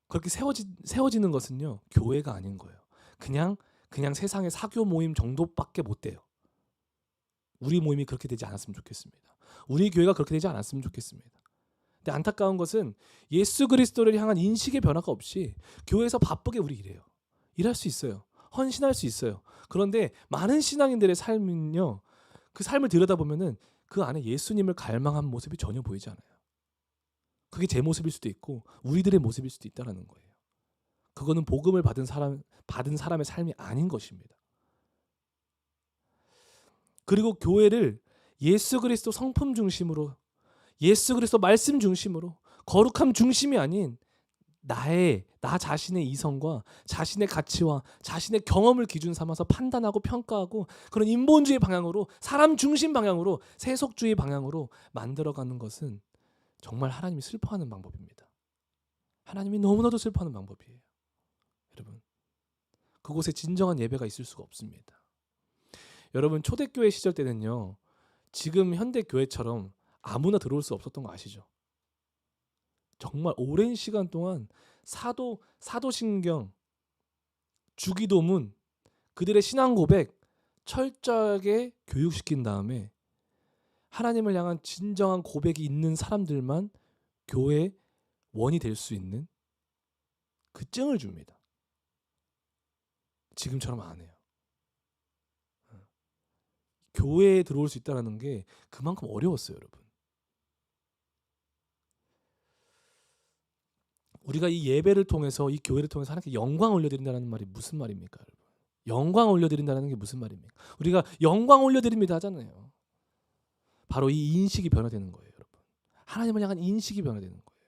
그렇게 세워지는 것은요, 교회가 아닌 거예요. 그냥 세상의 사교 모임 정도밖에 못 돼요. 우리 모임이 그렇게 되지 않았으면 좋겠습니다. 우리 교회가 그렇게 되지 않았으면 좋겠습니다. 근데 안타까운 것은 예수 그리스도를 향한 인식의 변화가 없이 교회에서 바쁘게 우리 일해요. 일할 수 있어요. 헌신할 수 있어요. 그런데 많은 신앙인들의 삶은요, 그 삶을 들여다보면은 그 안에 예수님을 갈망한 모습이 전혀 보이지 않아요. 그게 제 모습일 수도 있고 우리들의 모습일 수도 있다는 거예요. 그거는 복음을 받은 사람의 삶이 아닌 것입니다. 그리고 교회를 예수 그리스도 성품 중심으로, 예수 그리스도 말씀 중심으로, 거룩함 중심이 아닌 나 자신의 이성과 자신의 가치와 자신의 경험을 기준 삼아서 판단하고 평가하고 그런 인본주의 방향으로, 사람 중심 방향으로, 세속주의 방향으로 만들어가는 것은 정말 하나님이 슬퍼하는 방법입니다. 하나님이 너무나도 슬퍼하는 방법이에요. 여러분, 그곳에 진정한 예배가 있을 수가 없습니다. 여러분, 초대교회 시절 때는요, 지금 현대 교회처럼 아무나 들어올 수 없었던 거 아시죠? 정말 오랜 시간 동안 사도신경, 주기도문, 그들의 신앙 고백 철저하게 교육시킨 다음에 하나님을 향한 진정한 고백이 있는 사람들만 교회의 원이 될 수 있는 그 증을 줍니다. 지금처럼 안 해요. 교회에 들어올 수 있다는 게 그만큼 어려웠어요, 여러분. 우리가 이 예배를 통해서, 이 교회를 통해서 하나님께 영광 올려드린다는 말이 무슨 말입니까, 여러분? 영광 올려드린다는 게 무슨 말입니까? 우리가 영광 올려드립니다 하잖아요. 바로 이 인식이 변화되는 거예요, 여러분. 하나님을 향한 인식이 변화되는 거예요.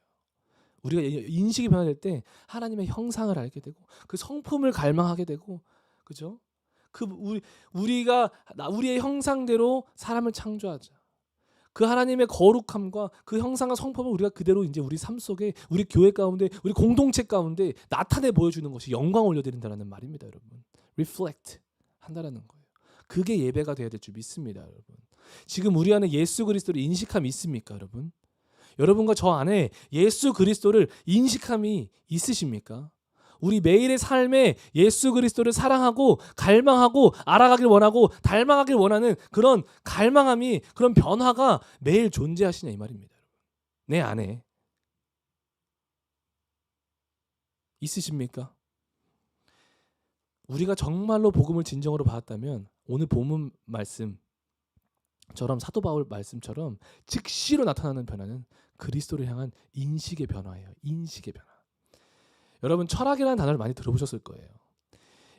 우리가 인식이 변화될 때 하나님의 형상을 알게 되고 그 성품을 갈망하게 되고, 그죠? 우리가 우리의 형상대로 사람을 창조하자. 그 하나님의 거룩함과 그 형상과 성품을 우리가 그대로 이제 우리 삶 속에, 우리 교회 가운데, 우리 공동체 가운데 나타내 보여주는 것이 영광 올려드린다는 말입니다, 여러분. Reflect 한다라는 거예요. 그게 예배가 되어야 될 줄 믿습니다, 여러분. 지금 우리 안에 예수 그리스도를 인식함이 있습니까, 여러분? 여러분과 저 안에 예수 그리스도를 인식함이 있으십니까? 우리 매일의 삶에 예수 그리스도를 사랑하고 갈망하고 알아가길 원하고 닮아가길 원하는 그런 갈망함이, 그런 변화가 매일 존재하시냐 이 말입니다. 내 안에 있으십니까? 우리가 정말로 복음을 진정으로 받았다면 오늘 본문 말씀처럼, 사도 바울 말씀처럼 즉시로 나타나는 변화는 그리스도를 향한 인식의 변화예요. 인식의 변화. 여러분, 철학이라는 단어를 많이 들어보셨을 거예요.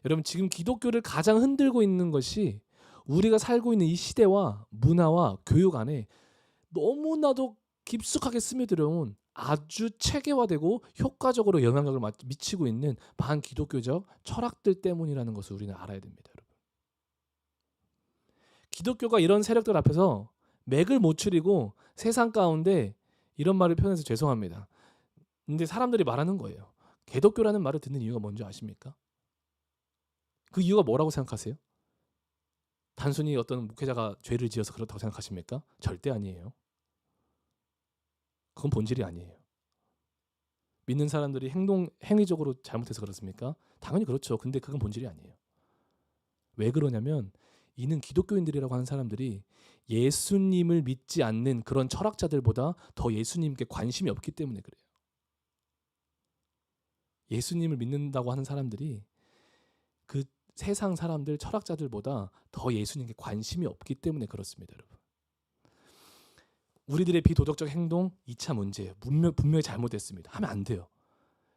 여러분, 지금 기독교를 가장 흔들고 있는 것이 우리가 살고 있는 이 시대와 문화와 교육 안에 너무나도 깊숙하게 스며들어온 아주 체계화되고 효과적으로 영향력을 미치고 있는 반기독교적 철학들 때문이라는 것을 우리는 알아야 됩니다, 여러분. 기독교가 이런 세력들 앞에서 맥을 못 추리고 세상 가운데, 이런 말을 표현해서 죄송합니다, 근데 사람들이 말하는 거예요. 개독교라는 말을 듣는 이유가 뭔지 아십니까? 그 이유가 뭐라고 생각하세요? 단순히 어떤 목회자가 죄를 지어서 그렇다고 생각하십니까? 절대 아니에요. 그건 본질이 아니에요. 믿는 사람들이 행위적으로 잘못해서 그렇습니까? 당연히 그렇죠. 근데 그건 본질이 아니에요. 왜 그러냐면 이는 기독교인들이라고 하는 사람들이 예수님을 믿지 않는 그런 철학자들보다 더 예수님께 관심이 없기 때문에 그래요. 예수님을 믿는다고 하는 사람들이 그 세상 사람들, 철학자들보다 더 예수님께 관심이 없기 때문에 그렇습니다, 여러분. 우리들의 비도덕적 행동 2차 문제예요. 분명히 잘못됐습니다. 하면 안 돼요.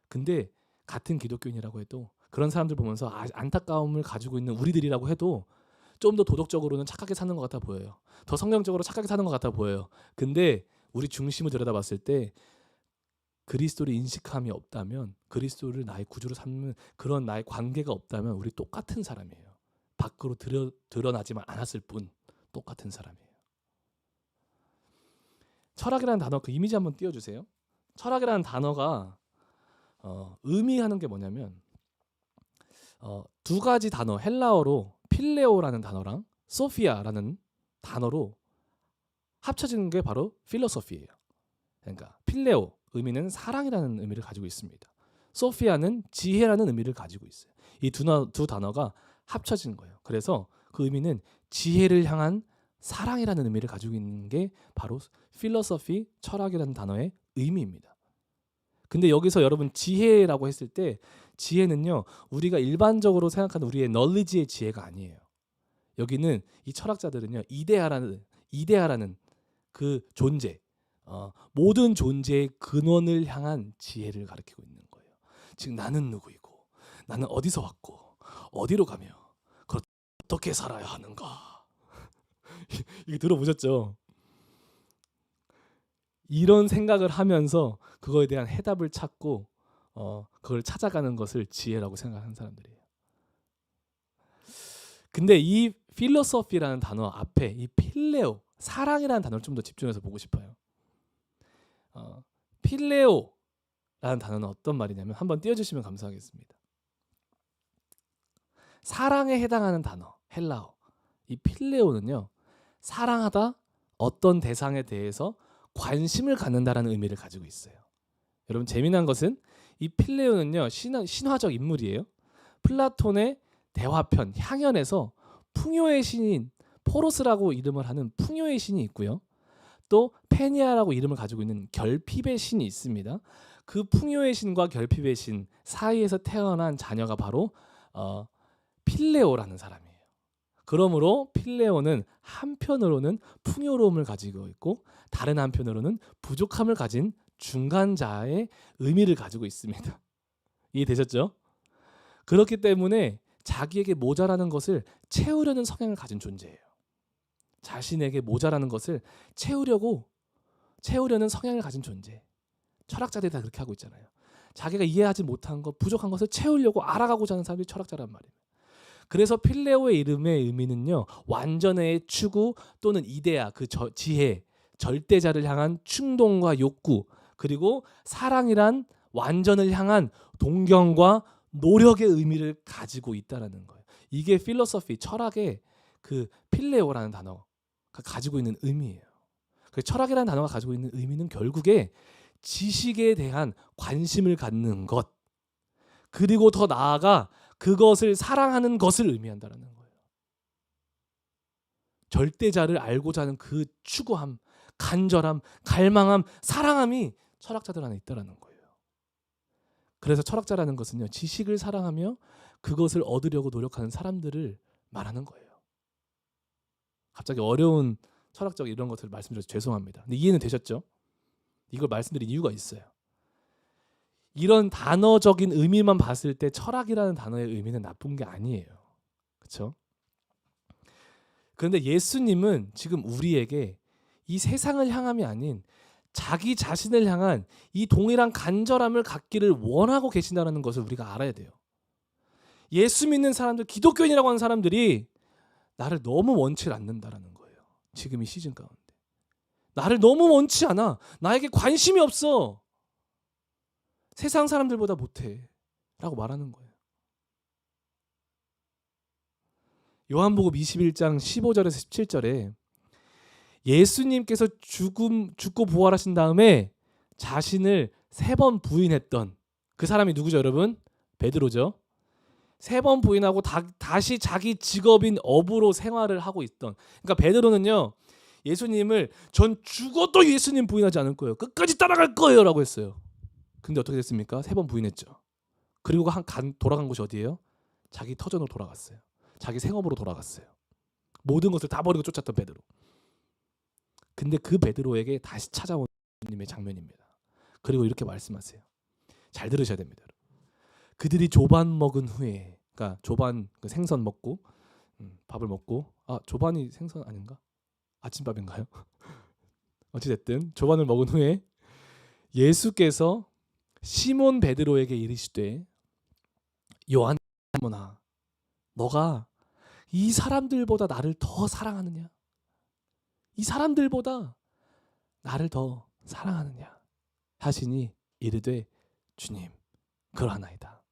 근데 같은 기독교인이라고 해도, 그런 사람들 보면서 안타까움을 가지고 있는 우리들이라고 해도 좀 더 도덕적으로는 착하게 사는 것 같아 보여요. 더 성경적으로 착하게 사는 것 같아 보여요. 근데 우리 중심을 들여다봤을 때 그리스도를 인식함이 없다면, 그리스도를 나의 구주로 삼는 그런 나의 관계가 없다면 우리 똑같은 사람이에요. 밖으로 드러나지만 않았을 뿐 똑같은 사람이에요. 철학이라는 단어 그 이미지 한번 띄워주세요. 철학이라는 단어가 의미하는 게 뭐냐면 두 가지 단어 헬라어로 필레오라는 단어랑 소피아라는 단어로 합쳐진 게 바로 필로소피예요. 그러니까 필레오 의미는 사랑이라는 의미를 가지고 있습니다. 소피아는 지혜라는 의미를 가지고 있어요. 이 두 단어가 합쳐진 거예요. 그래서 그 의미는 지혜를 향한 사랑이라는 의미를 가지고 있는 게 바로 필로소피, 철학이라는 단어의 의미입니다. 근데 여기서 여러분 지혜라고 했을 때 지혜는요 우리가 일반적으로 생각하는 우리의 널리지의 지혜가 아니에요. 여기는 이 철학자들은요 이데아라는 그 존재, 모든 존재의 근원을 향한 지혜를 가리키고 있는 거예요. 지금 나는 누구이고 나는 어디서 왔고 어디로 가며 어떻게 살아야 하는가. 이거 들어보셨죠? 이런 생각을 하면서 그거에 대한 해답을 찾고 그걸 찾아가는 것을 지혜라고 생각하는 사람들이에요. 근데 이 필로소피라는 단어 앞에 이 필레오, 사랑이라는 단어를 좀 더 집중해서 보고 싶어요. 필레오라는 단어는 어떤 말이냐면 한번 띄워주시면 감사하겠습니다. 사랑에 해당하는 단어 헬라어 이 필레오는요 사랑하다, 어떤 대상에 대해서 관심을 갖는다라는 의미를 가지고 있어요. 여러분 재미난 것은 이 필레오는요 신화적 인물이에요. 플라톤의 대화편 향연에서 풍요의 신인 포로스라고 이름을 하는 풍요의 신이 있고요. 또 페니아라고 이름을 가지고 있는 결핍의 신이 있습니다. 그 풍요의 신과 결핍의 신 사이에서 태어난 자녀가 바로 필레오라는 사람이에요. 그러므로 필레오는 한편으로는 풍요로움을 가지고 있고 다른 한편으로는 부족함을 가진 중간자의 의미를 가지고 있습니다. 이해되셨죠? 그렇기 때문에 자기에게 모자라는 것을 채우려는 성향을 가진 존재예요. 자신에게 모자라는 것을 채우려는 성향을 가진 존재. 철학자들이 다 그렇게 하고 있잖아요. 자기가 이해하지 못한 것, 부족한 것을 채우려고 알아가고자 하는 사람이 철학자란 말이에요. 그래서 필레오의 이름의 의미는요. 완전의 추구 또는 이데아, 그 지혜, 절대자를 향한 충동과 욕구, 그리고 사랑이란 완전을 향한 동경과 노력의 의미를 가지고 있다라는 거예요. 이게 필로소피, 철학의 그 필레오라는 단어가 가지고 있는 의미예요. 그 철학이라는 단어가 가지고 있는 의미는 결국에 지식에 대한 관심을 갖는 것, 그리고 더 나아가 그것을 사랑하는 것을 의미한다는 거예요. 절대자를 알고자 하는 그 추구함, 간절함, 갈망함, 사랑함이 철학자들 안에 있다는 거예요. 그래서 철학자라는 것은요, 지식을 사랑하며 그것을 얻으려고 노력하는 사람들을 말하는 거예요. 갑자기 어려운 철학적 이런 것들을 말씀드려서 죄송합니다. 근데 이해는 되셨죠? 이걸 말씀드린 이유가 있어요. 이런 단어적인 의미만 봤을 때 철학이라는 단어의 의미는 나쁜 게 아니에요. 그렇죠? 그런데 예수님은 지금 우리에게 이 세상을 향함이 아닌 자기 자신을 향한 이 동일한 간절함을 갖기를 원하고 계신다는 것을 우리가 알아야 돼요. 예수 믿는 사람들, 기독교인이라고 하는 사람들이 나를 너무 원치 않는다라는 거예요. 지금 이 시즌 가운데. 나를 너무 원치 않아. 나에게 관심이 없어. 세상 사람들보다 못해. 라고 말하는 거예요. 요한복음 21장 15절에서 17절에 예수님께서 죽고 부활하신 다음에 자신을 3번 부인했던 그 사람이 누구죠, 여러분? 베드로죠. 3번 부인하고 다시 자기 직업인 어부로 생활을 하고 있던. 그러니까 베드로는요, 예수님을 전 죽어도 예수님 부인하지 않을 거예요. 끝까지 따라갈 거예요라고 했어요. 근데 어떻게 됐습니까? 3번 부인했죠. 그리고 돌아간 곳이 어디예요? 자기 터전으로 돌아갔어요. 자기 생업으로 돌아갔어요. 모든 것을 다 버리고 쫓았던 베드로. 근데 그 베드로에게 다시 찾아온 예수님의 장면입니다. 그리고 이렇게 말씀하세요. 잘 들으셔야 됩니다. 그들이 조반 먹은 후에, 그러니까 조반 그 생선 먹고 밥을 먹고, 조반이 생선 아닌가? 아침밥인가요? 어찌됐든 조반을 먹은 후에 예수께서 시몬 베드로에게 이르시되, 요한 시몬아, 너가 이 사람들보다 나를 더 사랑하느냐? 이 사람들보다 나를 더 사랑하느냐? 하시니 이르되 주님 그러하나이다.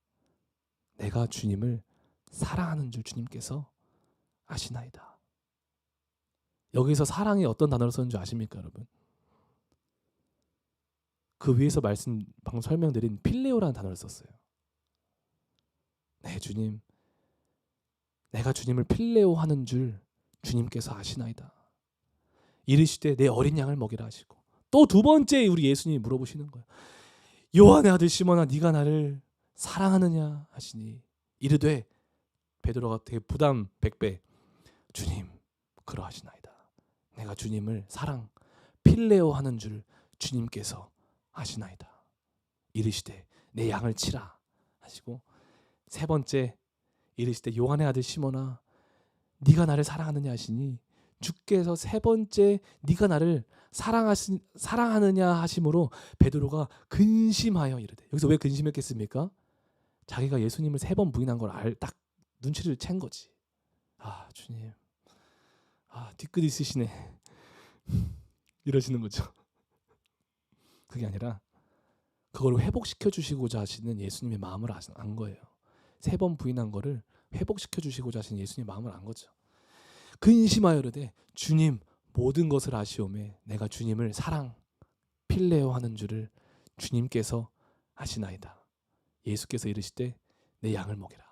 내가 주님을 사랑하는 줄 주님께서 아시나이다. 여기서 사랑이 어떤 단어를 썼는 줄 아십니까, 여러분? 그 위에서 방금 설명드린 필레오라는 단어를 썼어요. 네, 주님, 내가 주님을 필레오하는 줄 주님께서 아시나이다. 이르시되 내 어린 양을 먹이라 하시고, 또 두 번째 우리 예수님이 물어보시는 거예요. 요한의 아들 시몬아, 네가 나를 사랑하느냐 하시니 이르되, 베드로가 되게 부담 100배, 주님 그러하시나이다. 내가 주님을 필레오하는 줄 주님께서 아시나이다. 이르시되 내 양을 치라 하시고, 세 번째 이르시되 요한의 아들 시몬아, 네가 나를 사랑하느냐 하시니, 주께서 세 번째 네가 나를 사랑하느냐 하심으로 베드로가 근심하여 이르되, 여기서 왜 근심했겠습니까? 자기가 예수님을 3번 부인한 걸 딱 눈치를 챈 거지. 아, 주님, 뒤끝 있으시네 이러시는 거죠. 그게 아니라 그걸 회복시켜 주시고자 하시는 예수님의 마음을 안 거예요. 3번 부인한 거를 회복시켜 주시고자 하시는 예수님의 마음을 안 거죠. 근심하여 이르되 주님 모든 것을 아시오매 내가 주님을 필레오 하는 줄을 주님께서 아시나이다. 예수께서 이르시되 내 양을 먹이라.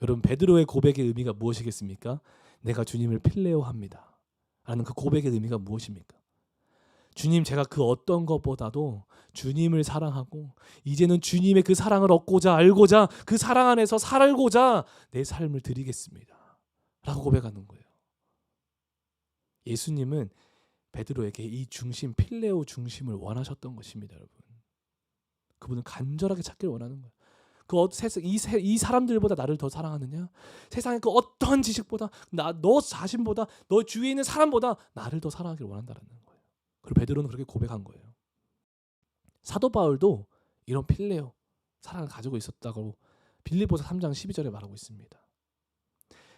여러분, 베드로의 고백의 의미가 무엇이겠습니까? 내가 주님을 필레오 합니다 라는 그 고백의 의미가 무엇입니까? 주님, 제가 그 어떤 것보다도 주님을 사랑하고 이제는 주님의 그 사랑을 얻고자 알고자 그 사랑 안에서 살고자 내 삶을 드리겠습니다 라고 고백하는 거예요. 예수님은 베드로에게 이 필레오 중심을 원하셨던 것입니다. 여러분, 그분은 간절하게 찾기를 원하는 거예요. 이 사람들보다 나를 더 사랑하느냐? 세상의 그 어떤 지식보다, 너 자신보다, 너 주위에 있는 사람보다 나를 더 사랑하기를 원한다는 거예요. 그리고 베드로는 그렇게 고백한 거예요. 사도 바울도 이런 필레오 사랑을 가지고 있었다고 빌립보서 3장 12절에 말하고 있습니다.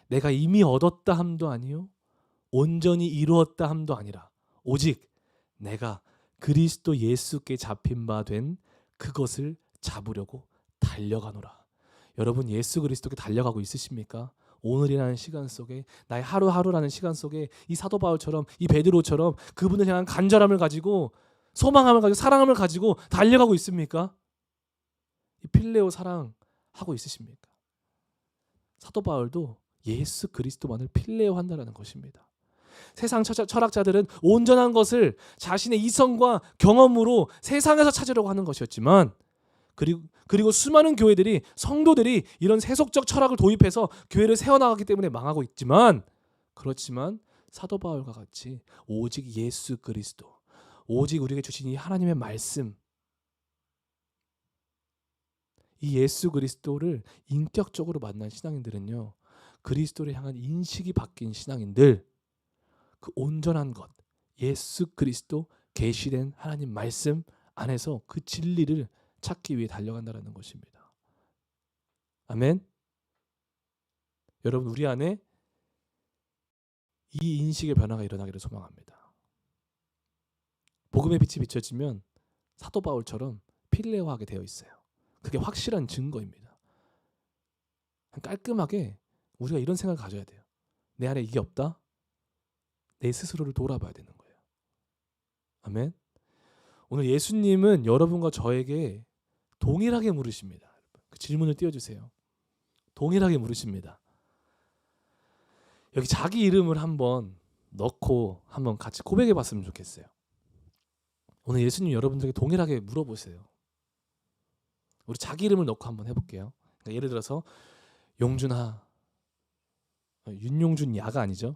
내가 이미 얻었다 함도 아니요 온전히 이루었다 함도 아니라 오직 내가 그리스도 예수께 잡힌 바 된 그것을 잡으려고 달려가노라. 여러분, 예수 그리스도께 달려가고 있으십니까? 오늘이라는 시간 속에, 나의 하루하루라는 시간 속에 이 사도 바울처럼, 이 베드로처럼 그분을 향한 간절함을 가지고, 소망함을 가지고, 사랑함을 가지고 달려가고 있습니까? 이 필레오 사랑하고 있으십니까? 사도 바울도 예수 그리스도만을 필레오 한다는 것입니다. 세상 철학자들은 온전한 것을 자신의 이성과 경험으로 세상에서 찾으려고 하는 것이었지만, 그리고 수많은 교회들이, 성도들이 이런 세속적 철학을 도입해서 교회를 세워나가기 때문에 망하고 있지만, 그렇지만 사도 바울과 같이 오직 예수 그리스도, 오직 우리에게 주신 이 하나님의 말씀, 이 예수 그리스도를 인격적으로 만난 신앙인들은요, 그리스도를 향한 인식이 바뀐 신앙인들, 그 온전한 것, 예수 그리스도 계시된 하나님 말씀 안에서 그 진리를 찾기 위해 달려간다는 것입니다. 아멘. 여러분, 우리 안에 이 인식의 변화가 일어나기를 소망합니다. 복음의 빛이 비춰지면 사도 바울처럼 필레오하게 되어 있어요. 그게 확실한 증거입니다. 깔끔하게 우리가 이런 생각을 가져야 돼요. 내 안에 이게 없다? 내 스스로를 돌아봐야 되는 거예요. 아멘. 오늘 예수님은 여러분과 저에게 동일하게 물으십니다. 그 질문을 띄워주세요. 동일하게 물으십니다. 여기 자기 이름을 한번 넣고 한번 같이 고백해 봤으면 좋겠어요. 오늘 예수님 여러분들에게 동일하게 물어보세요. 우리 자기 이름을 넣고 한번 해볼게요. 그러니까 예를 들어서 용준아, 윤용준 야가 아니죠?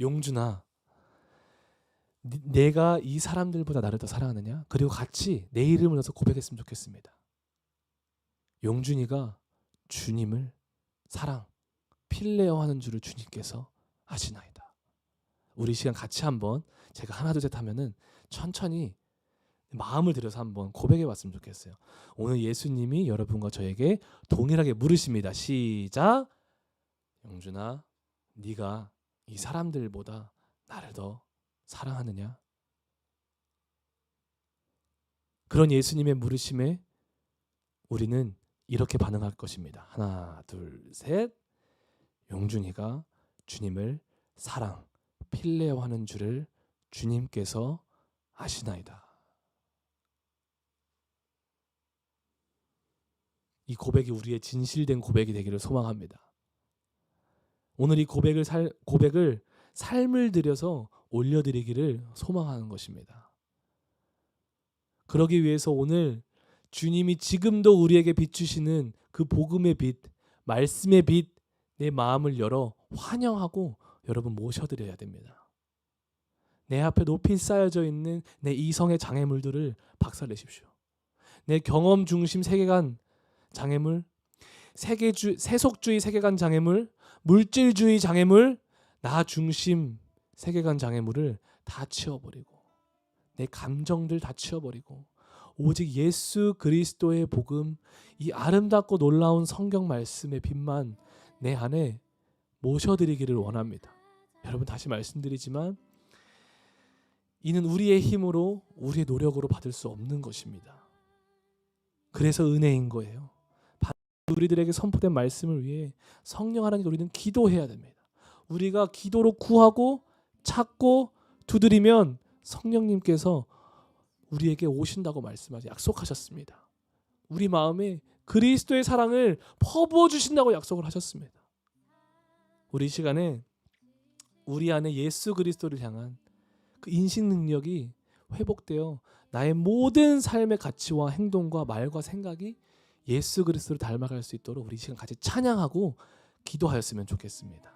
용준아, 내가 이 사람들보다 나를 더 사랑하느냐? 그리고 같이 내 이름을 넣어서 고백했으면 좋겠습니다. 용준이가 주님을 필레오 하는 줄을 주님께서 아시나이다. 우리 시간 같이 한번, 제가 하나 둘 셋 하면은 천천히 마음을 들여서 한번 고백해 봤으면 좋겠어요. 오늘 예수님이 여러분과 저에게 동일하게 물으십니다. 시작. 영준아, 네가 이 사람들보다 나를 더 사랑하느냐? 그런 예수님의 물으심에 우리는 이렇게 반응할 것입니다. 하나, 둘, 셋. 용준이가 주님을 사랑, 필레어하는 줄을 주님께서 아시나이다. 이 고백이 우리의 진실된 고백이 되기를 소망합니다. 오늘 이 고백을 삶을 들여서 올려드리기를 소망하는 것입니다. 그러기 위해서 오늘 주님이 지금도 우리에게 비추시는 그 복음의 빛, 말씀의 빛, 내 마음을 열어 환영하고 여러분 모셔드려야 됩니다. 내 앞에 높이 쌓여져 있는 내 이성의 장애물들을 박살내십시오. 내 경험 중심 세계관 장애물, 세속주의 세계관 장애물, 물질주의 장애물, 나 중심 세계관 장애물을 다 치워버리고 내 감정들 다 치워버리고 오직 예수 그리스도의 복음, 이 아름답고 놀라운 성경 말씀의 빛만 내 안에 모셔드리기를 원합니다. 여러분, 다시 말씀드리지만 이는 우리의 힘으로 우리의 노력으로 받을 수 없는 것입니다. 그래서 은혜인 거예요. 우리들에게 선포된 말씀을 위해 성령 하나님께 우리는 기도해야 됩니다. 우리가 기도로 구하고 찾고 두드리면 성령님께서 우리에게 오신다고 말씀하지 약속하셨습니다. 우리 마음에 그리스도의 사랑을 퍼부어 주신다고 약속을 하셨습니다. 우리 이 시간에 우리 안에 예수 그리스도를 향한 그 인식 능력이 회복되어 나의 모든 삶의 가치와 행동과 말과 생각이 예수 그리스도를 닮아갈 수 있도록 우리 이 시간 같이 찬양하고 기도하였으면 좋겠습니다.